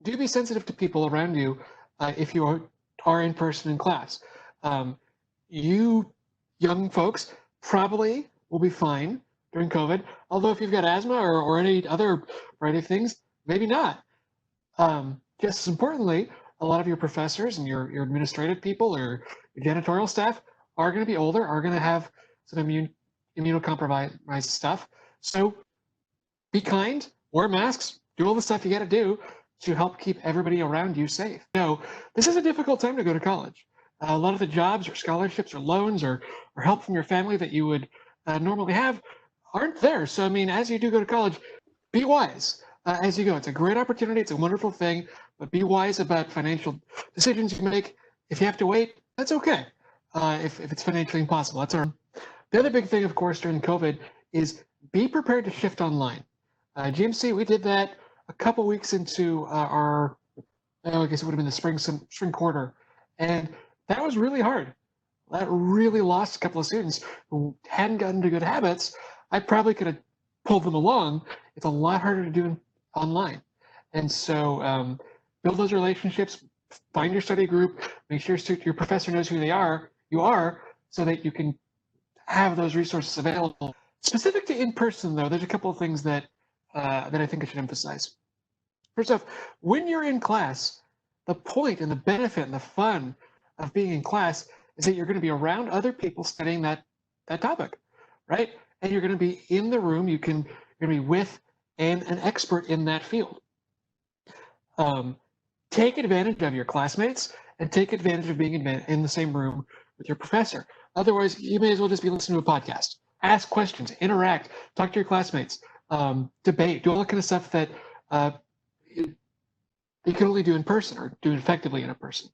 do be sensitive to people around you if you are in person in class. You young folks probably will be fine during COVID, although if you've got asthma or any other variety of things, maybe not. Just as importantly, a lot of your professors and your administrative people or your janitorial staff are going to be older, are going to have some immunocompromised stuff. So be kind, wear masks, do all the stuff you got to do to help keep everybody around you safe. This is a difficult time to go to college. A lot of the jobs or scholarships or loans or help from your family that you would normally have aren't there. So, I mean, as you do go to college, be wise as you go. It's a great opportunity. It's a wonderful thing, but be wise about financial decisions you make. If you have to wait, that's okay. If it's financially impossible, that's our. The other big thing, of course, during COVID is be prepared to shift online. GMC, we did that a couple weeks into I guess it would have been the spring quarter, and that was really hard. That really lost a couple of students who hadn't gotten into good habits. I probably could have pulled them along. It's a lot harder to do online, and so build those relationships. Find your study group. Make sure your professor knows who you are, so that you can have those resources available. Specific to in-person, though, there's a couple of things that I think I should emphasize. First off, when you're in class, the point and the benefit and the fun of being in class is that you're going to be around other people studying that topic, right? And you're going to be in the room. You're going to be with an expert in that field. Take advantage of your classmates and take advantage of being in the same room with your professor. Otherwise, you may as well just be listening to a podcast. Ask questions, interact, talk to your classmates, debate, do all that kind of stuff that you can only do in person or do effectively in a person.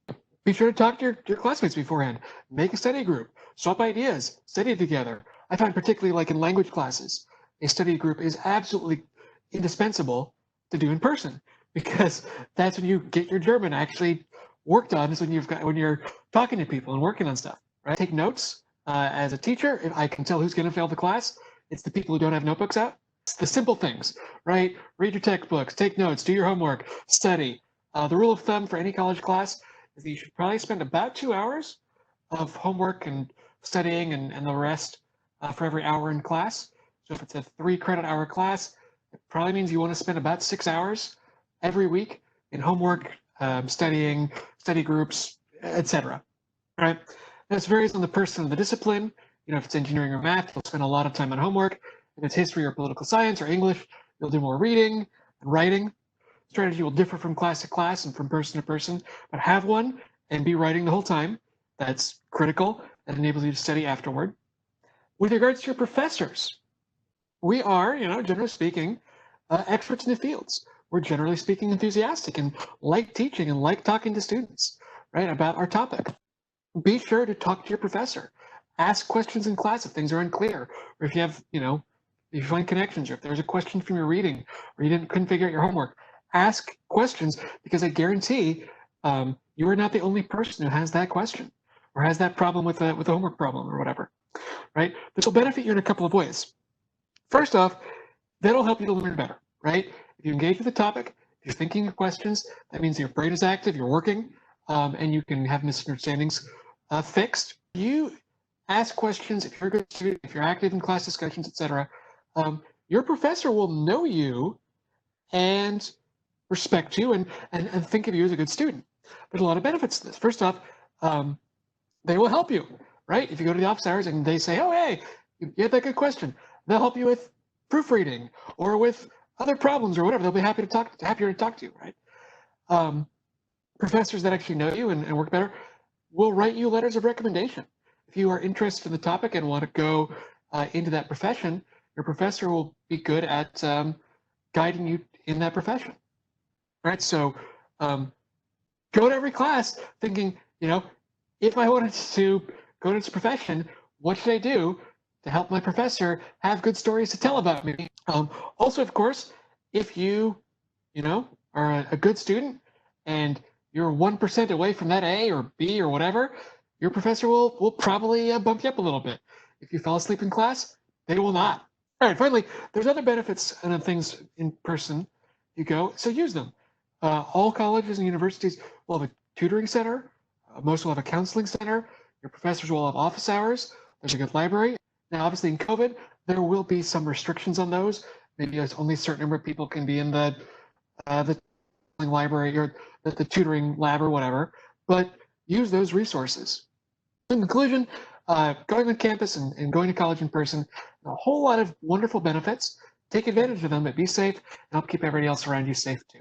Be sure to talk to your classmates beforehand. Make a study group, swap ideas, study together. I find particularly like in language classes, a study group is absolutely indispensable to do in person, because that's when you get your German actually worked on, is when you're talking to people and working on stuff, right? Take notes. As a teacher, if I can tell who's going to fail the class, it's the people who don't have notebooks out. It's the simple things, right? Read your textbooks, take notes, do your homework, study. The rule of thumb for any college class is that you should probably spend about 2 hours of homework and studying and the rest for every hour in class. So if it's a 3-credit-hour class, it probably means you want to spend about 6 hours every week in homework, studying, study groups, etc. Right? This varies on the person and the discipline. If it's engineering or math, you'll spend a lot of time on homework. If it's history or political science or English, you'll do more reading and writing. Strategy will differ from class to class and from person to person, but have one and be writing the whole time. That's critical. That enables you to study afterward. With regards to your professors, we are, generally speaking, experts in the fields. We're generally speaking enthusiastic and like teaching and like talking to students, right, about our topic. Be sure to talk to your professor. Ask questions in class if things are unclear, or if you have, if you find connections, or if there's a question from your reading, or you couldn't figure out your homework. Ask questions, because I guarantee you are not the only person who has that question or has that problem with a homework problem or whatever, right? This will benefit you in a couple of ways. First off, that'll help you to learn better, right? If you engage with the topic, if you're thinking of questions, that means your brain is active, you're working, and you can have misunderstandings fixed. You ask questions if you're a good student, if you're active in class discussions, etc. Your professor will know you and respect you and think of you as a good student. There's a lot of benefits to this. First off, they will help you, right? If you go to the office hours and they say, oh, hey, you had that good question, they'll help you with proofreading or with other problems or whatever. They'll be happier to talk to you, right? Professors that actually know you and work better will write you letters of recommendation. If you are interested in the topic and want to go into that profession, your professor will be good at guiding you in that profession, right? So go to every class thinking, if I wanted to go into this profession, what should I do to help my professor have good stories to tell about me? Also, of course, if you, are a good student and you're 1% away from that A or B or whatever, your professor will probably bump you up a little bit. If you fall asleep in class, they will not. All right, finally, there's other benefits and things in person you go, so use them. All colleges and universities will have a tutoring center. Most will have a counseling center. Your professors will have office hours. There's a good library. Now, obviously, in COVID, there will be some restrictions on those. Maybe there's only a certain number of people can be in the library or the tutoring lab or whatever. But use those resources. In conclusion, going on campus and going to college in person, a whole lot of wonderful benefits. Take advantage of them, but be safe and help keep everybody else around you safe too.